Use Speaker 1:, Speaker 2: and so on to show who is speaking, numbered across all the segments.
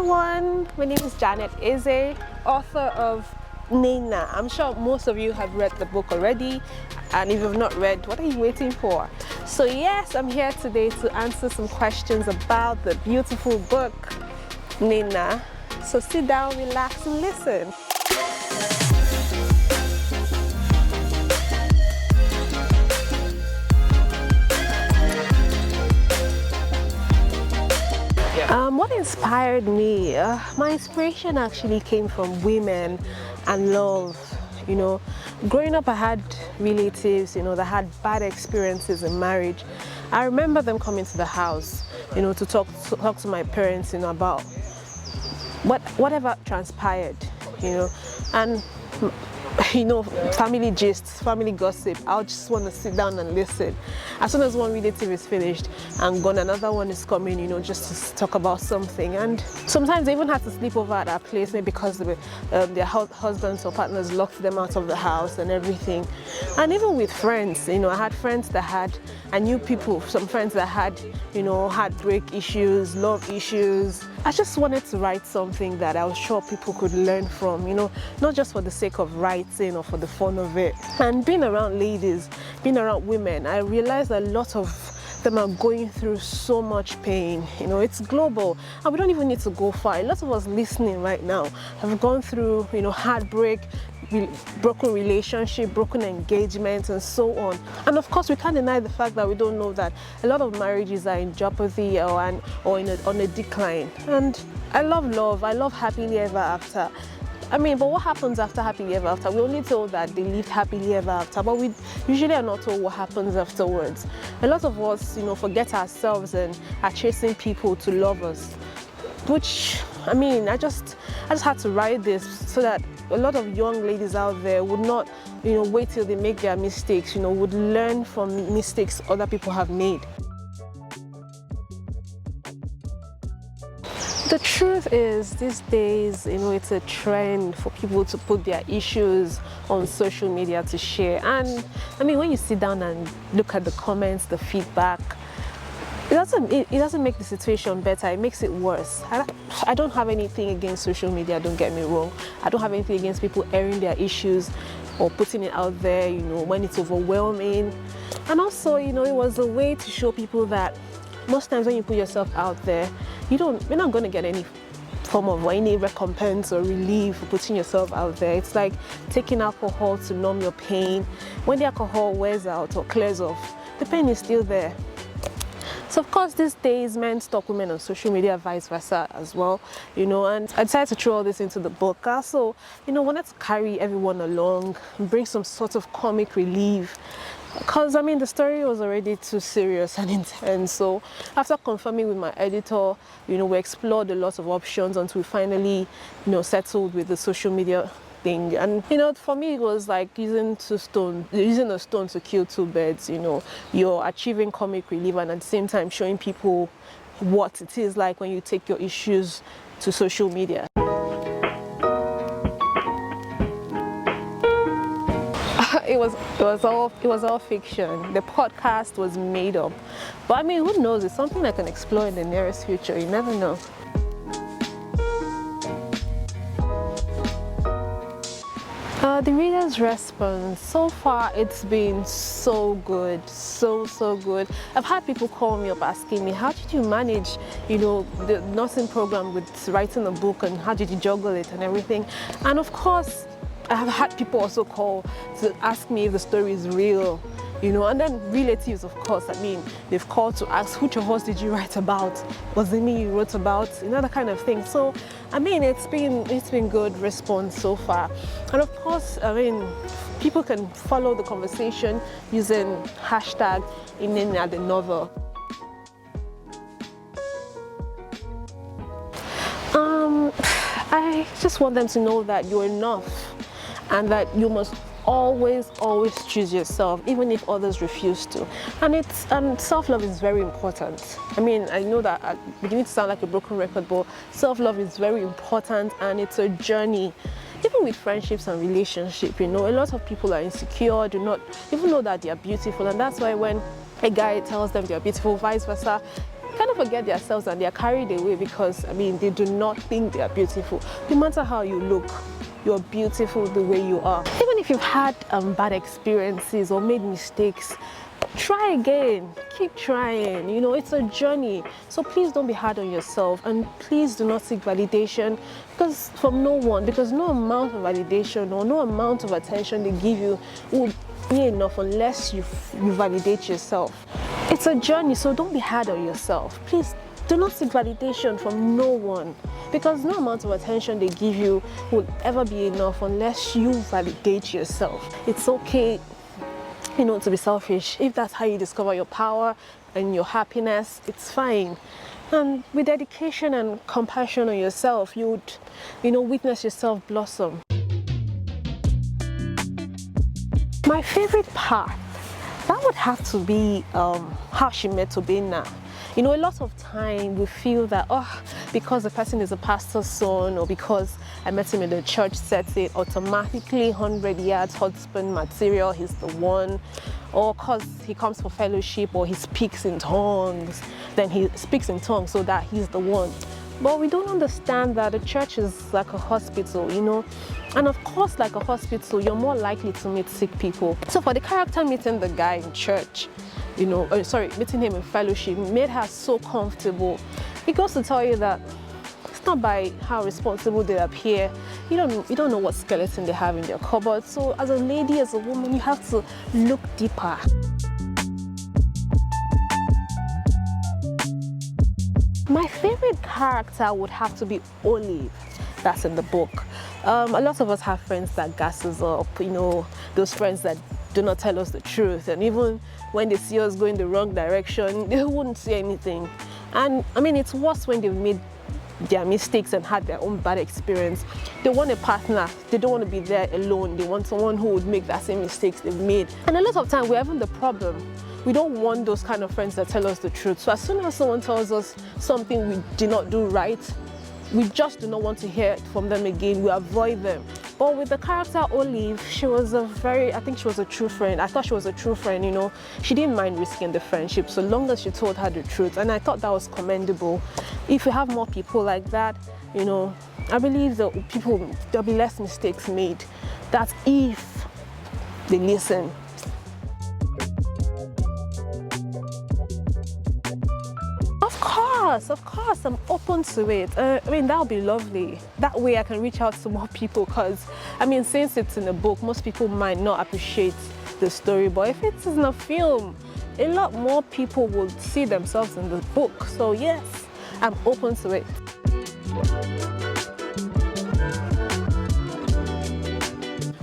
Speaker 1: everyone, my name is Janet Eze, author of Nina. I'm sure most of you have read the book already, and if you've not read, what are you waiting for? So yes, I'm here today to answer some questions about the beautiful book, Nina. So sit down, relax and listen. What inspired me? My inspiration actually came from women and love. You know, growing up I had relatives, that had bad experiences in marriage. I remember them coming to the house, to talk to my parents, about whatever transpired, and family gists, family gossip. I'll just want to sit down and listen. As soon as one relative is finished and gone, another one is coming, just to talk about something. And sometimes they even had to sleep over at our place, maybe because their husbands or partners locked them out of the house and everything. And even with friends, I had friends I knew people, some friends that had, heartbreak issues, love issues. I just wanted to write something that I was sure people could learn from, not just for the sake of writing or for the fun of it. And being around ladies, being around women, I realized a lot of them are going through so much pain. It's global and we don't even need to go far. A lot of us listening right now have gone through, heartbreak, broken relationship, broken engagement, and so on. And of course, we can't deny the fact that we don't know that a lot of marriages are in jeopardy or on a decline. And I love, I love happily ever after. But what happens after happily ever after? We're only told that they lived happily ever after, but we usually are not told what happens afterwards. A lot of us, forget ourselves and are chasing people to love us, which, I just had to write this so that a lot of young ladies out there would not, wait till they make their mistakes, would learn from mistakes other people have made. The truth is, these days, it's a trend for people to put their issues on social media to share. And when you sit down and look at the comments, the feedback, it doesn't make the situation better, it makes it worse. I don't have anything against social media, don't get me wrong. I don't have anything against people airing their issues or putting it out there, when it's overwhelming. And also, it was a way to show people that most times when you put yourself out there, you're not going to get any form of any recompense or relief for putting yourself out there. It's like taking alcohol to numb your pain. When the alcohol wears out or clears off, the pain is still there. So of course these days men stalk women on social media, vice versa as well, and I decided to throw all this into the book. I also, wanted to carry everyone along, bring some sort of comic relief. Because the story was already too serious and intense. So after confirming with my editor, we explored a lot of options until we finally, settled with the social media thing. And for me it was like using a stone to kill two birds. You're achieving comic relief and at the same time showing people what it is like when you take your issues to social media. It was all fiction. The podcast was made up. But who knows? It's something I can explore in the nearest future. You never know. The reader's response, so far it's been so good, so good. I've had people call me up asking me, how did you manage, the nursing program with writing a book, and how did you juggle it and everything? And of course, I have had people also call to ask me if the story is real, and then relatives, of course. They've called to ask, which of us did you write about? Was it me you wrote about? That kind of thing. So, it's been good response so far. And of course, people can follow the conversation using hashtag Nina the novel. I just want them to know that you're enough and that you must always choose yourself, even if others refuse to. And self-love is very important. I know that I'm beginning to sound like a broken record, but self-love is very important and it's a journey. Even with friendships and relationships, a lot of people are insecure, do not even know that they are beautiful, and that's why when a guy tells them they're beautiful, vice versa, kind of forget themselves and they are carried away because, I mean, they do not think they are beautiful. No matter how you look, you're beautiful the way you are. Even if you've had bad experiences or made mistakes, try again, keep trying. You know, it's a journey. So please don't be hard on yourself, and please do not seek validation from no one, because no amount of validation or no amount of attention they give you will be enough unless you validate yourself. It's a journey, so don't be hard on yourself. Please do not seek validation from no one, because no amount of attention they give you will ever be enough unless you validate yourself. It's okay, you know, to be selfish. If that's how you discover your power and your happiness, it's fine. And with dedication and compassion on yourself, you would, you know, witness yourself blossom. My favorite part, that would have to be how she met Obinna. You know, a lot of time we feel that, oh, because the person is a pastor's son, or because I met him in the church setting, automatically 100 yards husband material, he's the one. Or because he comes for fellowship or he speaks in tongues, then he speaks in tongues so that he's the one. But we don't understand that the church is like a hospital, you know. And of course, like a hospital, you're more likely to meet sick people. So for the character meeting the guy in church, you know, meeting him in fellowship made her so comfortable. It goes to tell you that it's not by how responsible they appear. You don't know what skeleton they have in their cupboard. So as a lady, as a woman, you have to look deeper. My favorite character would have to be Olive, that's in the book. A lot of us have friends that gas us up, you know, those friends that do not tell us the truth, and even when they see us going the wrong direction, they wouldn't say anything. And I mean, it's worse when they've made their mistakes and had their own bad experience. They want a partner. They don't want to be there alone. They want someone who would make that same mistakes they've made. And a lot of time we're having the problem. We don't want those kind of friends that tell us the truth. So as soon as someone tells us something we did not do right, we just do not want to hear it from them again. We avoid them. But with the character Olive, she was I think she was a true friend. I thought she was a true friend, you know. She didn't mind risking the friendship so long as she told her the truth. And I thought that was commendable. If we have more people like that, you know, I believe that there'll be less mistakes made. That's if they listen. Of course, I'm open to it. I mean, that would be lovely. That way I can reach out to more people, because, I mean, since it's in a book, most people might not appreciate the story, but if it's in a film, a lot more people will see themselves in the book. So yes, I'm open to it.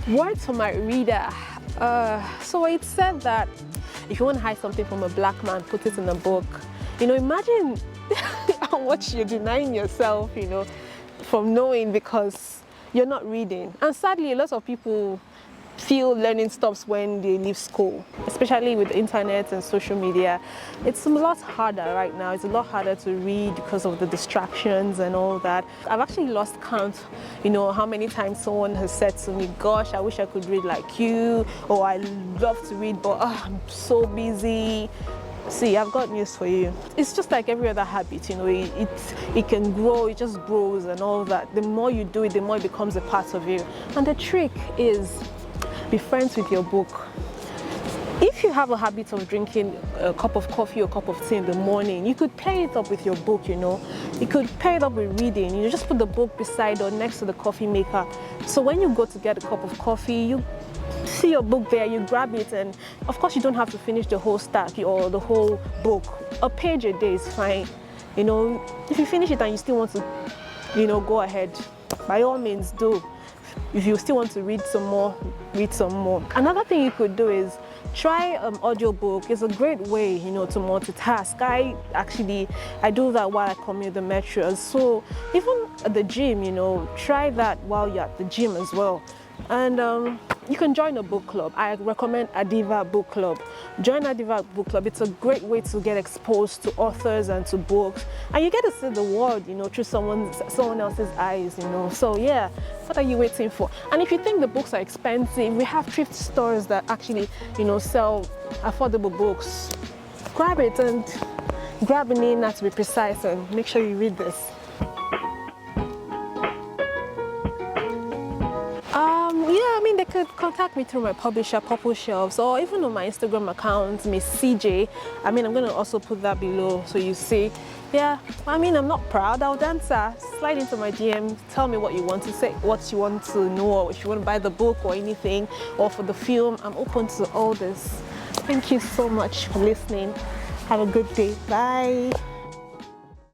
Speaker 1: Words for my reader. So it said that if you want to hide something from a black man, put it in a book. You know, imagine how much you're denying yourself, you know, from knowing because you're not reading. And sadly, a lot of people feel learning stops when they leave school, especially with the internet and social media. It's a lot harder right now. It's a lot harder to read because of the distractions and all that. I've actually lost count, you know, how many times someone has said to me, gosh, I wish I could read like you, or I love to read, but I'm so busy. See, I've got news for you. It's just like every other habit, you know, it can grow, it just grows and all that. The more you do it, the more it becomes a part of you. And the trick is, be friends with your book. If you have a habit of drinking a cup of coffee or a cup of tea in the morning, you could pair it up with your book, you know. You could pair it up with reading. You just put the book beside or next to the coffee maker. So when you go to get a cup of coffee, you see your book there, you grab it, and of course you don't have to finish the whole stack or the whole book. A page a day is fine. You know, if you finish it and you still want to, you know, go ahead, by all means do. If you still want to read some more, read some more. Another thing you could do is try audiobook. It's a great way, you know, to multitask. I do that while I commute the metro. So even at the gym, you know, try that while you're at the gym as well. And you can join a book club. I recommend Adiva Book Club. Join Adiva Book Club. It's a great way to get exposed to authors and to books. And you get to see the world, you know, through someone else's eyes, you know. So yeah, what are you waiting for? And if you think the books are expensive, we have thrift stores that actually, you know, sell affordable books. Grab it and grab a name now to be precise and make sure you read this. Yeah, I mean, they could contact me through my publisher, Purple Shelves, or even on my Instagram account, Miss CJ. I mean, I'm going to also put that below so you see. Yeah, I mean, I'm not proud. I'll answer. Slide into my DM. Tell me what you want to say, what you want to know, or if you want to buy the book or anything, or for the film. I'm open to all this. Thank you so much for listening. Have a good day. Bye.